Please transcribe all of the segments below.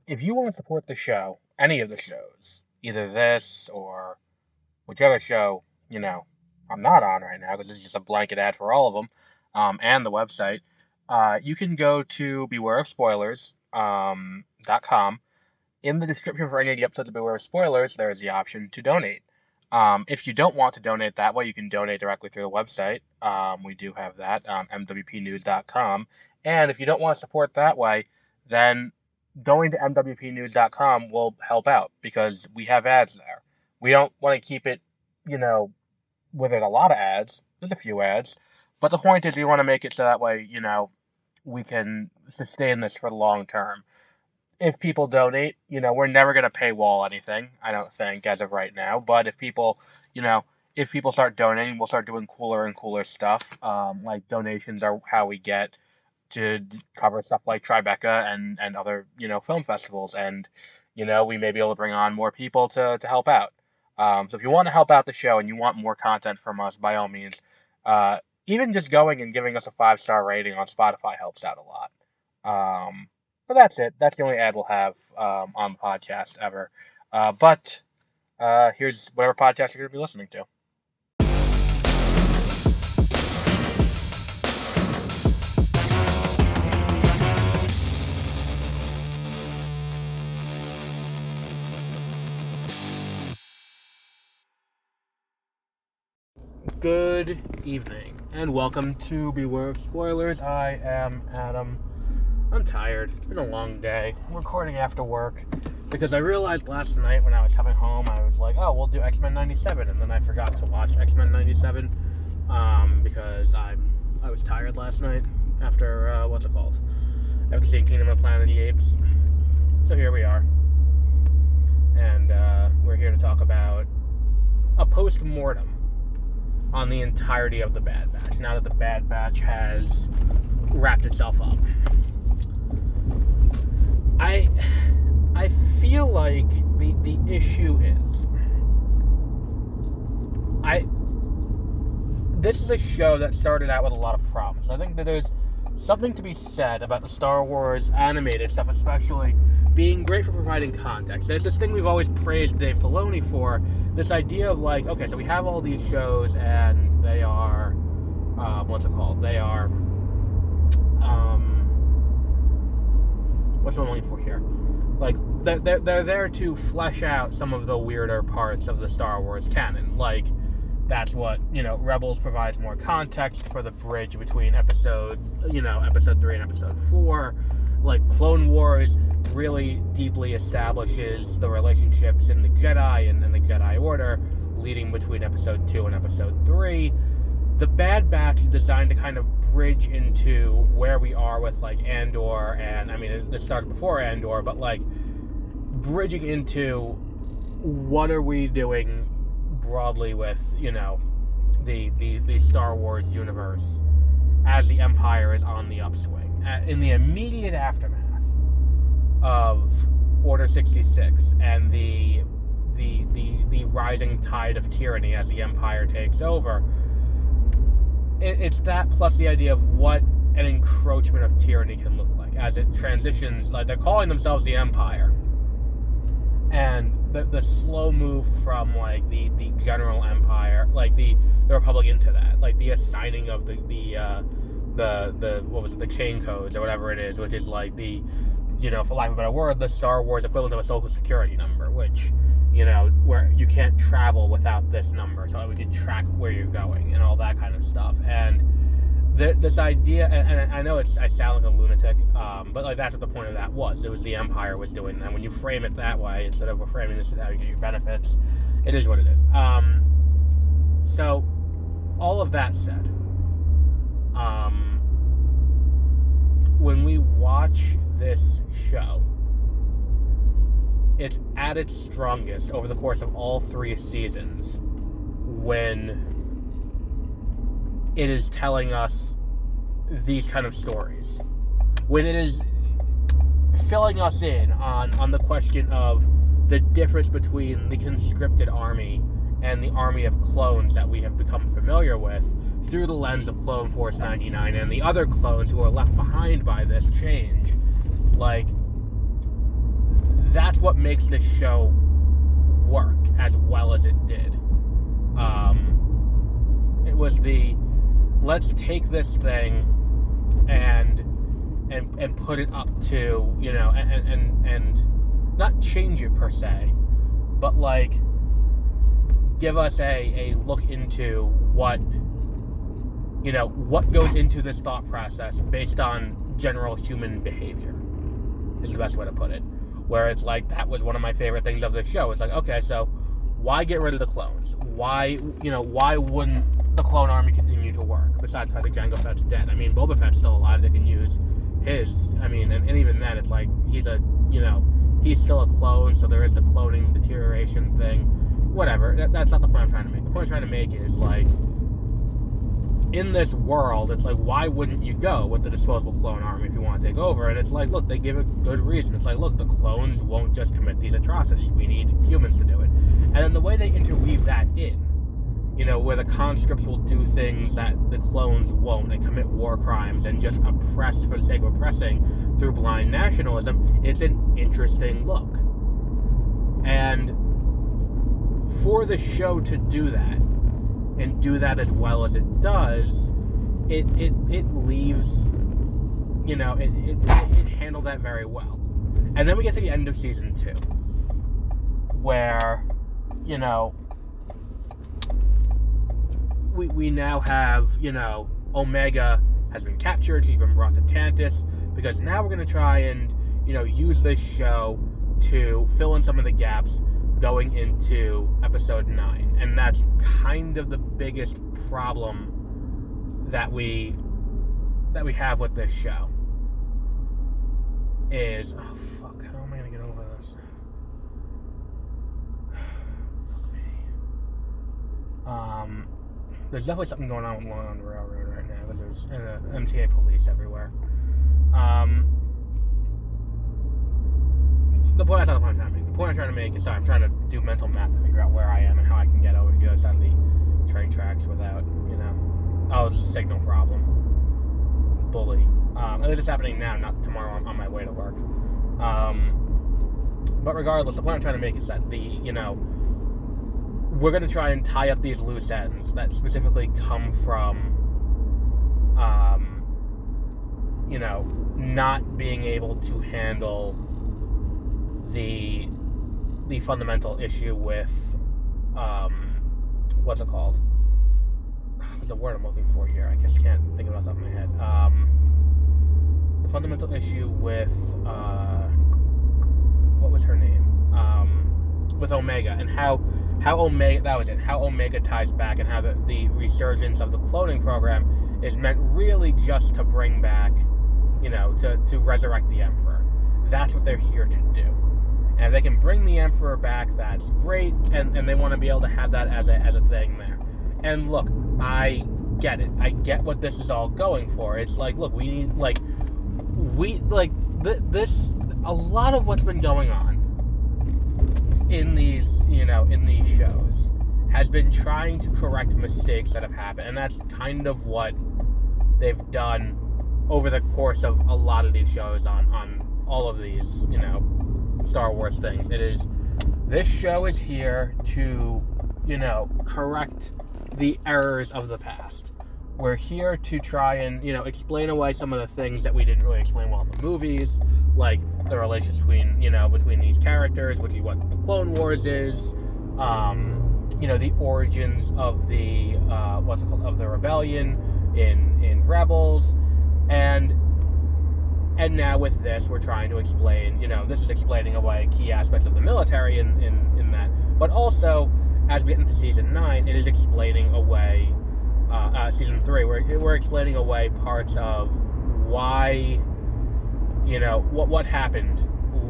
if you want to support the show, any of the shows, either this or whichever show, I'm not on right now because it's just a blanket ad for all of them, and the website, you can go to bewareofspoilers.com. In the description for any of the episodes of Beware of Spoilers, there is the option to donate. If you don't want to donate that way, you can donate directly through the website. We do have that, mwpnews.com. And if you don't want to support that way, then going to mwpnews.com will help out because we have ads there. We don't want to keep it, where there's a lot of ads. There's a few ads. But the point is we want to make it so that way, we can sustain this for the long term. If people donate, we're never going to paywall anything, I don't think, as of right now. But if people start donating, we'll start doing cooler and cooler stuff. Like donations are how we get to cover stuff like Tribeca and other, film festivals. And, we may be able to bring on more people to help out. So if you want to help out the show and you want more content from us, by all means, even just going and giving us a 5-star rating on Spotify helps out a lot. But that's it. That's the only ad we'll have on the podcast ever. But here's whatever podcast you're going to be listening to. Good evening, and welcome to Beware of Spoilers. I am Adam. I'm tired. It's been a long day. I'm recording after work because I realized last night when I was coming home, I was like, oh, we'll do X-Men 97, and then I forgot to watch X-Men 97 because I was tired last night after, after seeing Kingdom of the Planet of the Apes. So here we are, and we're here to talk about a post-mortem on the entirety of the Bad Batch, now that the Bad Batch has wrapped itself up. I feel like the issue is this is a show that started out with a lot of problems. I think that there's something to be said about the Star Wars animated stuff, especially being great for providing context. There's this thing we've always praised Dave Filoni for, this idea of like, okay, so we have all these shows and they are, They are, what's what I'm looking for here? Like, they're there to flesh out some of the weirder parts of the Star Wars canon. Like, that's what, Rebels provides more context for the bridge between episode 3 and episode 4. Like, Clone Wars really deeply establishes the relationships in the Jedi and the Jedi Order, leading between episode 2 and episode 3. The Bad Batch is designed to kind of bridge into where we are with, like, Andor, and, this started before Andor, but, like, bridging into what are we doing broadly with, the Star Wars universe as the Empire is on the upswing. In the immediate aftermath of Order 66 and the rising tide of tyranny as the Empire takes over, it's that plus the idea of what an encroachment of tyranny can look like as it transitions. Like, they're calling themselves the Empire, and the slow move from, like, the general Empire, like the Republic, into that, like the assigning of the chain codes or whatever it is, which is like the, for lack of a better word, the Star Wars equivalent of a social security number, which, where you can't travel without this number, so we can track where you're going and all that kind of stuff. And this idea, and I know I sound like a lunatic, but like that's what the point of that was. It was the Empire was doing that. When you frame it that way, instead of framing this as how you get your benefits, it is what it is. So, all of that said, when we watch this show, it's at its strongest over the course of all 3 seasons when it is telling us these kind of stories. When it is filling us in on the question of the difference between the conscripted army and the army of clones that we have become familiar with through the lens of Clone Force 99 and the other clones who are left behind by this change. Like, that's what makes this show work as well as it did. It was let's take this thing and put it up to, and not change it per se, but like give us a look into what goes into this thought process based on general human behavior is the best way to put it. Where it's like, that was one of my favorite things of the show. It's like, okay, so why get rid of the clones? Why wouldn't the clone army continue to work? Besides the fact that Jango Fett's dead. I mean, Boba Fett's still alive. They can use his. I mean, and even then, it's like, he's still a clone, so there is the cloning deterioration thing. Whatever. That's not the point I'm trying to make. The point I'm trying to make is, like, in this world, it's like, why wouldn't you go with the disposable clone army if you want to take over? And it's like, look, they give a good reason. It's like, look, the clones won't just commit these atrocities. We need humans to do it. And then the way they interweave that in, where the conscripts will do things that the clones won't and commit war crimes and just oppress for the sake of oppressing through blind nationalism, it's an interesting look. And for the show to do that, and do that as well as it does, it leaves, it handled that very well. And then we get to the end of season 2, where, we now have, Omega has been captured, she's been brought to Tantus, because now we're going to try and, use this show to fill in some of the gaps going into episode 9. And that's kind of the biggest problem that we have with this show is, oh fuck, how am I gonna get over this? Fuck me. There's definitely something going on with Long Island Railroad right now, because there's MTA police everywhere. The point I'm trying to make is, sorry, I'm trying to do mental math to figure out where I am and how I can get over to the other side of the train tracks without, oh, it's a signal problem. Bully. This is happening now, not tomorrow on my way to work. But regardless, the point I'm trying to make is that we're going to try and tie up these loose ends that specifically come from, not being able to handle the fundamental issue with, what's it called? There's a word I'm looking for here. I just can't think of it off the top of my head. The fundamental issue with, what was her name? With Omega, and how Omega, that was it, how Omega ties back, and how the resurgence of the cloning program is meant really just to bring back, to resurrect the Emperor. That's what they're here to do. And if they can bring the Emperor back, that's great, and they want to be able to have that as a thing there. And look, I get it. I get what this is all going for. It's like, look, we need, this, a lot of what's been going on in these, in these shows has been trying to correct mistakes that have happened, and that's kind of what they've done over the course of a lot of these shows on all of these, Star Wars things. This show is here to, correct the errors of the past. We're here to try and, explain away some of the things that we didn't really explain well in the movies, like the relationship between these characters, which is what the Clone Wars is, the origins of the, of the rebellion in Rebels, and now with this, we're trying to explain, this is explaining away key aspects of the military in that, but also, as we get into Season 9, it is explaining away, Season 3, we're explaining away parts of why, what happened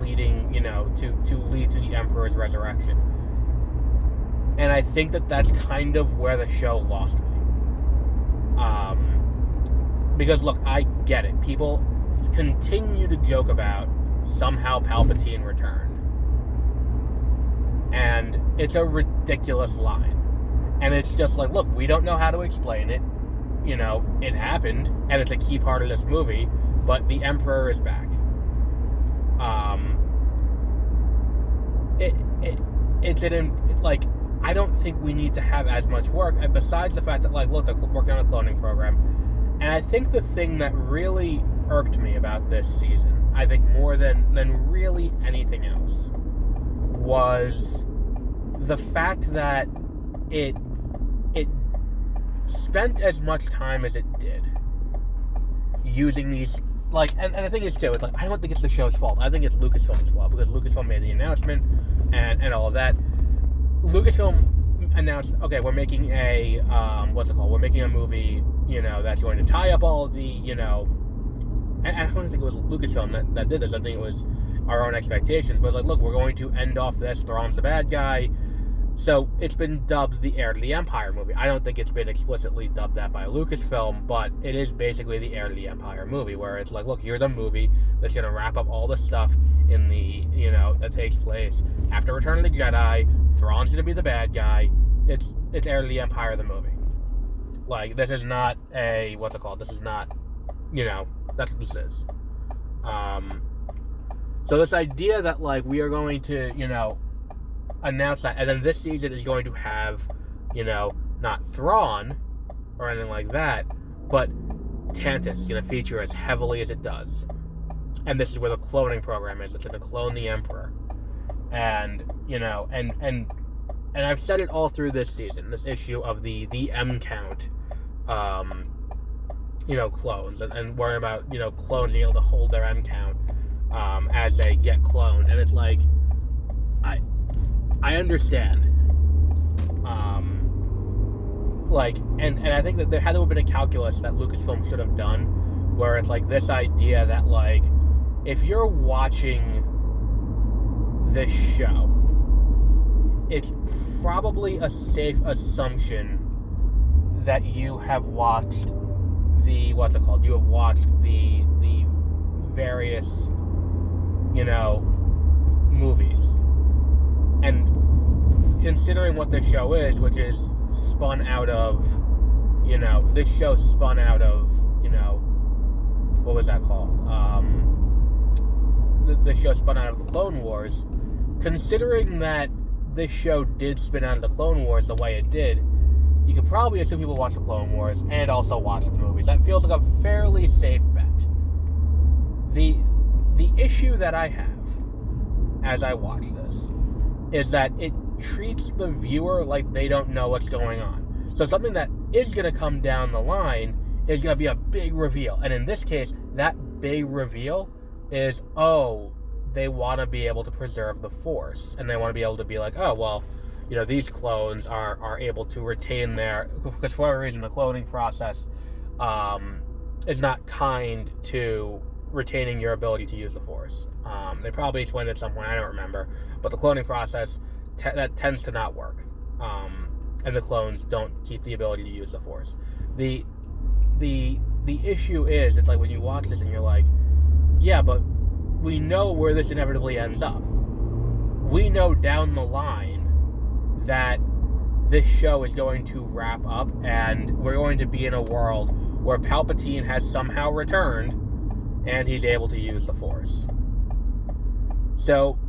leading, to lead to the Emperor's resurrection. And I think that's kind of where the show lost me. Because, look, I get it. People continue to joke about somehow Palpatine returned. And it's a ridiculous line. And it's just like, look, we don't know how to explain it. It happened, and it's a key part of this movie, but the Emperor is back. like, I don't think we need to have as much work, and besides the fact that, like, look, they're working on a cloning program. And I think the thing that really irked me about this season, I think more than really anything else, was the fact that it spent as much time as it did using these, like, and the thing is too, it's like, I don't think it's the show's fault. I think it's Lucasfilm's fault, because Lucasfilm made the announcement and all of that. Lucasfilm announced, okay, we're making a we're making a movie, that's going to tie up all of the, and I don't think it was Lucasfilm that did this. I think it was our own expectations. But, like, look, we're going to end off this. Thrawn's the bad guy. So it's been dubbed the Heir to the Empire movie. I don't think it's been explicitly dubbed that by Lucasfilm, but it is basically the Heir to the Empire movie, where it's like, look, here's a movie that's going to wrap up all the stuff in the, that takes place after Return of the Jedi. Thrawn's going to be the bad guy. It's Heir to the Empire, the movie. Like, this is not a, this is not, that's what this is. So this idea that, like, we are going to, announce that, and then this season is going to have, not Thrawn or anything like that, but Tantus is going to feature as heavily as it does. And this is where the cloning program is. It's going to clone the Emperor. And, and I've said it all through this season, this issue of the M count, clones, and worrying about, clones being able to hold their M count as they get cloned. And it's like, I understand. And I think that there had to have been a calculus that Lucasfilm should have done, where it's like this idea that, like, if you're watching this show, it's probably a safe assumption that you have watched the, you have watched the various, movies. And considering what this show is, which is spun out of, this show spun out of, what was that called? The show spun out of the Clone Wars. Considering that this show did spin out of the Clone Wars the way it did, you could probably assume people watch the Clone Wars and also watch the movies. That feels like a fairly safe bet. The issue that I have as I watch this is that it treats the viewer like they don't know what's going on. So something that is going to come down the line is going to be a big reveal. And in this case, that big reveal is, they want to be able to preserve the Force. And they want to be able to be like, these clones are able to retain their... Because for whatever reason, the cloning process is not kind to retaining your ability to use the Force. They probably explained it at some point, I don't remember. But the cloning process, that tends to not work. And the clones don't keep the ability to use the Force. The issue is, it's like when you watch this and you're like, yeah, but we know where this inevitably ends up. We know down the line that this show is going to wrap up and we're going to be in a world where Palpatine has somehow returned and he's able to use the Force. So,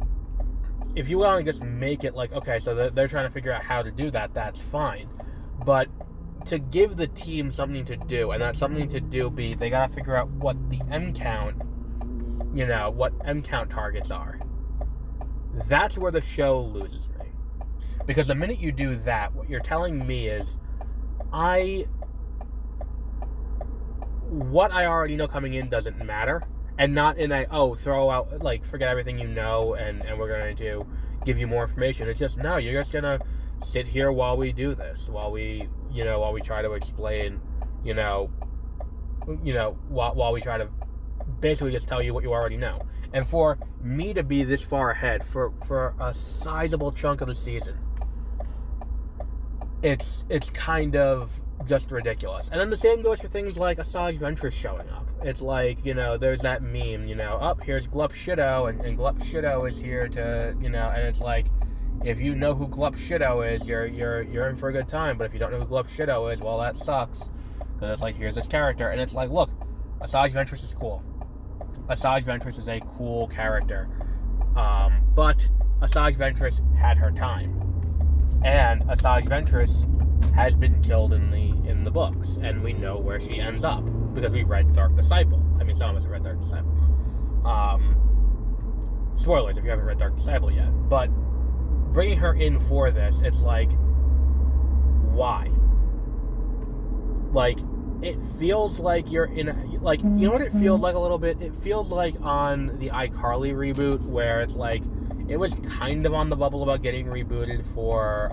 if you want to just make it like, okay, so they're trying to figure out how to do that, that's fine. But to give the team something to do, and that something to do be, they gotta figure out what the M count, what M count targets are. That's where the show loses me. Because the minute you do that, what you're telling me is, what I already know coming in doesn't matter. And not in a, throw out, like, forget everything you know, and we're going to give you more information. It's just, no, you're just going to sit here while we do this, while we try to explain, while we try to basically just tell you what you already know. And for me to be this far ahead, for a sizable chunk of the season, it's kind of just ridiculous. And then the same goes for things like Asajj Ventress showing up. It's like, there's that meme, here's Glup Shido, and Glup Shido is here to, and it's like, if you know who Glup Shido is, you're in for a good time, but if you don't know who Glup Shido is, well, that sucks, because it's like, here's this character, and it's like, look, Asajj Ventress is cool. Asajj Ventress is a cool character, but Asajj Ventress had her time, and Asajj Ventress has been killed in the books, and we know where she ends up because we read Dark Disciple. I mean, some of us have read Dark Disciple. Spoilers if you haven't read Dark Disciple yet. But bringing her in for this, it's like, why? Like, it feels like you're in like, you know what it feels like a little bit? It feels like on the iCarly reboot, where it's like, it was kind of on the bubble about getting rebooted for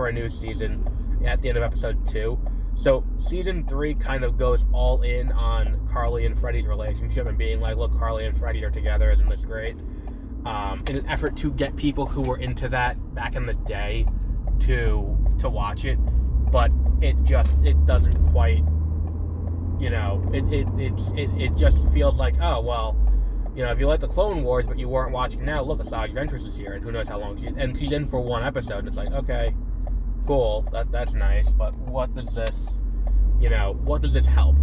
a new season at the end of episode 2. So season 3 kind of goes all in on Carly and Freddie's relationship and being like, look, Carly and Freddie are together, isn't this great? In an effort to get people who were into that back in the day to watch it, but it doesn't quite, you know, it just feels like, oh, well, you know, if you like the Clone Wars but you weren't watching now, look, Asajj Ventress is here, and who knows how long she's in for one episode, and it's like, okay, cool, that's nice, but what does this, you know, what does this help?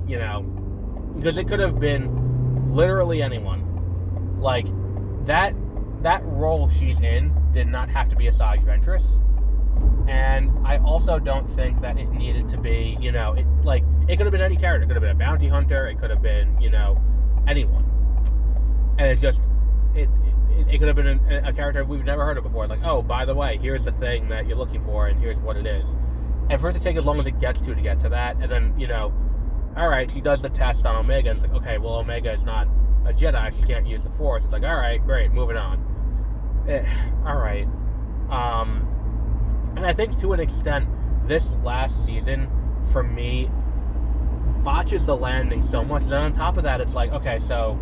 You know, because it could have been literally anyone. Like, that role she's in did not have to be Asajj Ventress, and I also don't think that it needed to be, you know, it could have been any character. It could have been a bounty hunter, it could have been, you know, anyone. And it just, it could have been a character we've never heard of before. It's like, oh, by the way, here's the thing that you're looking for, and here's what it is. And for it to take as long as it gets to get to that, and then, you know, alright, she does the test on Omega, and it's like, okay, well, Omega is not a Jedi, she can't use the Force. It's like, alright, great, moving on. Alright. And I think to an extent, this last season, for me, botches the landing so much. And on top of that, it's like, okay, so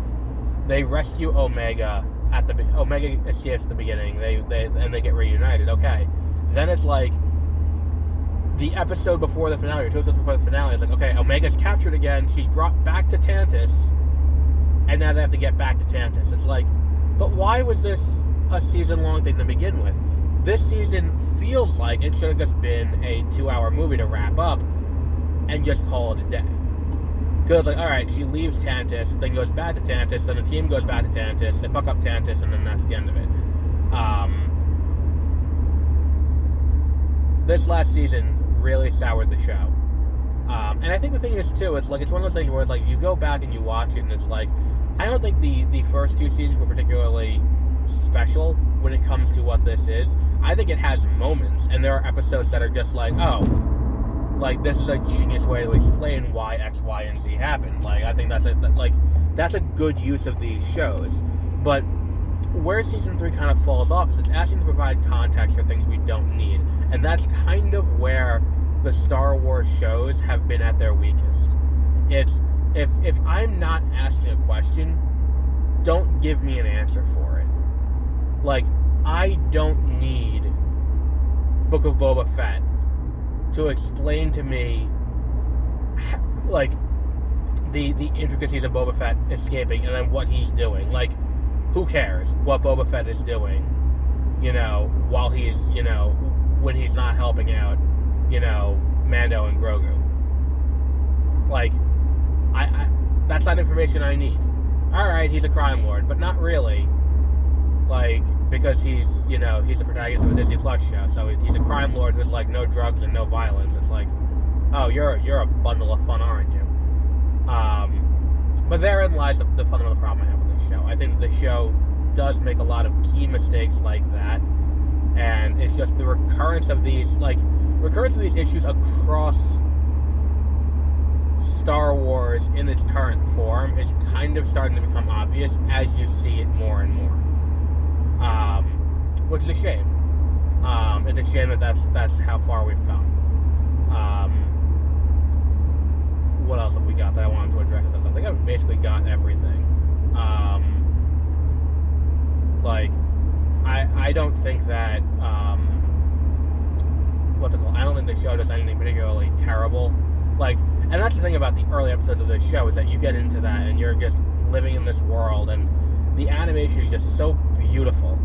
they rescue Omega Omega escapes at the beginning, they get reunited, okay. Then it's like, the episode before the finale, or 2 episodes before the finale, it's like, okay, Omega's captured again, she's brought back to Tantis, and now they have to get back to Tantis. It's like, but why was this a season-long thing to begin with? This season feels like it should have just been a 2-hour movie to wrap up, and just call it a day. Because, like, alright, she leaves Tantis, then goes back to Tantis, then the team goes back to Tantis, they fuck up Tantis, and then that's the end of it. This last season really soured the show. And I think the thing is, too, it's like, it's one of those things where it's like, you go back and you watch it, and it's like, I don't think the first 2 seasons were particularly special when it comes to what this is. I think it has moments, and there are episodes that are just like, oh, like, this is a genius way to explain why X, Y, and Z happened. Like, I think that's a good use of these shows. But where season 3 kind of falls off is it's asking to provide context for things we don't need. And that's kind of where the Star Wars shows have been at their weakest. It's, if I'm not asking a question, don't give me an answer for it. Like, I don't need Book of Boba Fett to explain to me, like, the intricacies of Boba Fett escaping and then what he's doing. Like, who cares what Boba Fett is doing, you know, while he's, you know, when he's not helping out, you know, Mando and Grogu. Like, I that's not information I need. Alright, he's a crime lord, but not really. Like, because he's, you know, he's the protagonist of a Disney Plus show, so he's a crime lord who's like, no drugs and no violence. It's like, oh, you're a bundle of fun, aren't you? But therein lies the fundamental problem I have with this show. I think the show does make a lot of key mistakes like that, and it's just the recurrence of these issues across Star Wars in its current form is kind of starting to become obvious as you see it more and more. Which is a shame. It's a shame that that's how far we've come. What else have we got that I wanted to address with this? I think I've basically got everything. Like, I don't think that, what's it called? I don't think the show does anything particularly terrible. Like, and that's the thing about the early episodes of this show, is that you get into that and you're just living in this world, and the animation is just so beautiful,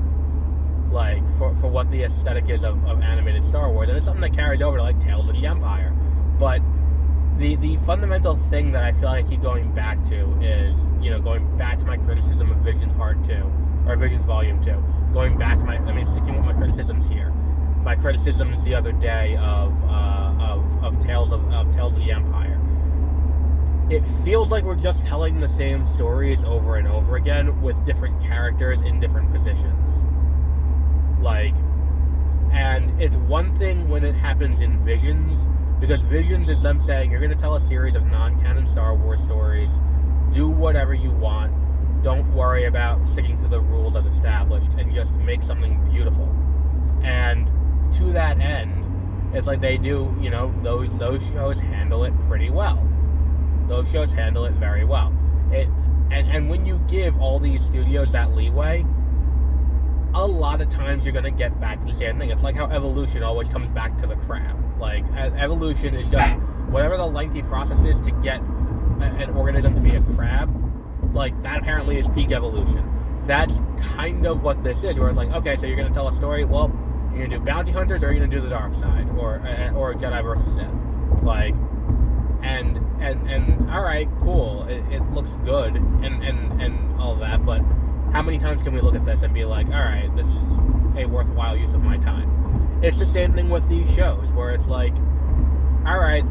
like, for what the aesthetic is of animated Star Wars, and it's something that carries over to, like, Tales of the Empire. But the fundamental thing that I feel like I keep going back to is, you know, going back to my criticism of Visions Part 2, or Visions Volume 2. Going back to sticking with my criticisms here. My criticisms the other day of Tales of the Empire. It feels like we're just telling the same stories over and over again with different characters in different positions. And it's one thing when it happens in Visions, because Visions is them saying, you're going to tell a series of non-canon Star Wars stories, do whatever you want, don't worry about sticking to the rules as established, and just make something beautiful. And to that end, it's like they do, those shows handle it pretty well. Those shows handle it very well. And when you give all these studios that leeway, a lot of times you're going to get back to the same thing. It's like how evolution always comes back to the crab. Evolution is just whatever the lengthy process is to get an organism to be a crab, that apparently is peak evolution. That's kind of what this is, where it's like, okay, so you're going to tell a story, well, you're going to do bounty hunters, or you're going to do the dark side, or Jedi versus Sith. And all right, cool, it looks good, and all that, but how many times can we look at this and be like, all right, this is a worthwhile use of my time? It's the same thing with these shows, where it's like, all right,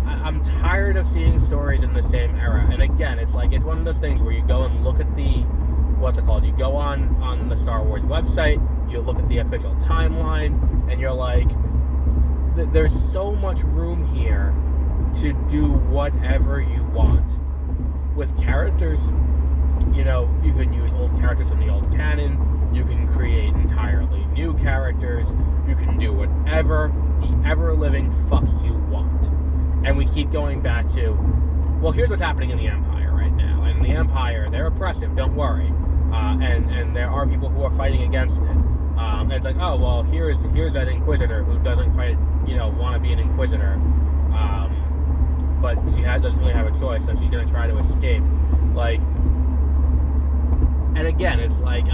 I'm tired of seeing stories in the same era. And again, it's like, it's one of those things where you go and look at you go on the Star Wars website, you look at the official timeline, and you're like, there's so much room here to do whatever you want. With characters, you can use old characters from the old canon, you can create entirely new characters, you can do whatever the ever-living fuck you want. And we keep going back to, well, here's what's happening in the Empire right now. And the Empire, they're oppressive, don't worry. And there are people who are fighting against it. And it's like, oh, well, here's an Inquisitor who doesn't quite, want to be an Inquisitor. But she doesn't really have a choice, so she's going to try to escape. And again, it's like,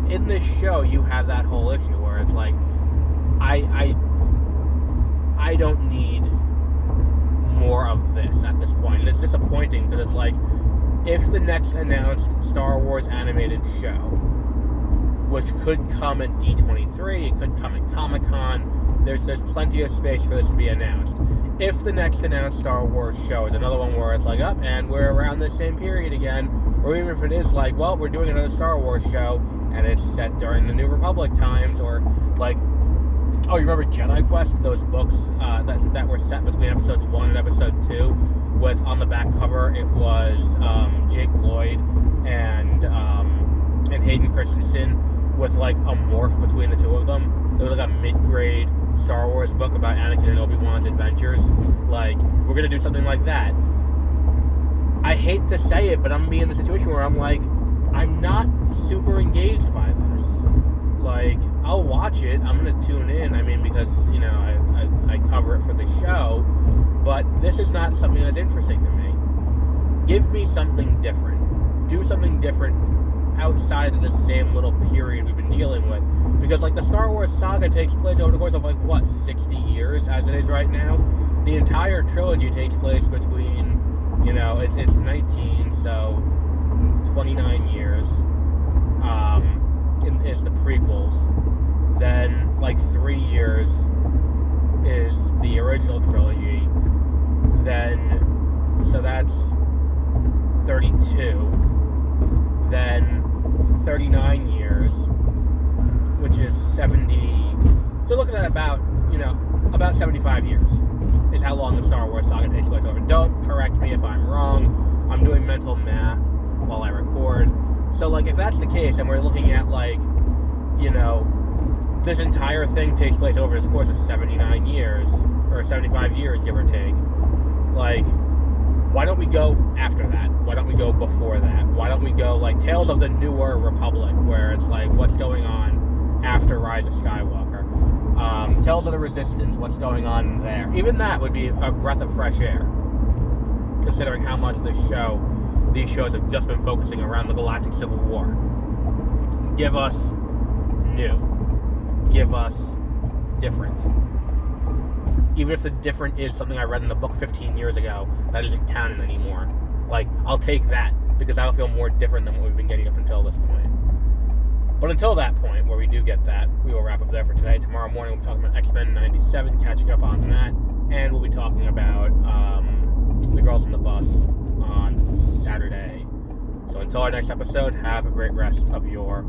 in this show, you have that whole issue where it's like, I don't need more of this at this point. And it's disappointing, because it's like, if the next announced Star Wars animated show, which could come at D23, it could come at Comic-Con, there's plenty of space for this to be announced. If the next announced Star Wars show is another one where it's like, and we're around the same period again, or even if it is like, well, we're doing another Star Wars show, and it's set during the New Republic times, or oh, you remember Jedi Quest? Those books that were set between episodes 1 and episode 2, with on the back cover it was Jake Lloyd and Hayden Christensen with a morph between the two of them. There was a mid-grade Star Wars book about Anakin and Obi-Wan's adventures. We're gonna do something like that. I hate to say it, but I'm gonna be in the situation where I'm like, I'm not super engaged by this. I'll watch it, I'm gonna tune in, because, I cover it for the show, but this is not something that's interesting to me. Give me something different. Do something different outside of the same little period we've been dealing with. Because, the Star Wars saga takes place over the course of, 60 years, as it is right now? The entire trilogy takes place between, it's 19, so 29 years, is the prequels. Then, 3 years is the original trilogy. Then, so that's 32. Then 39 years, which is 70. So looking at about 75 years is how long the Star Wars saga takes place over. Don't correct me if I'm wrong. I'm doing mental math while I record. So, if that's the case, and we're looking at, this entire thing takes place over the course of 79 years, or 75 years, give or take, why don't we go after that? Why don't we go before that? Why don't we go, Tales of the Newer Republic, where it's what's going on after Rise of Skywalker? Tales of the Resistance, what's going on there? Even that would be a breath of fresh air, considering how much these shows have just been focusing around the Galactic Civil War. Give us new. Give us different. Even if the different is something I read in the book 15 years ago that isn't canon anymore. I'll take that, because that'll feel more different than what we've been getting up until this point. But until that point, where we do get that, we will wrap up there for today. Tomorrow morning, we'll be talking about X-Men 97, catching up on that. And we'll be talking about The Girls on the Bus on Saturday. So until our next episode, have a great rest of your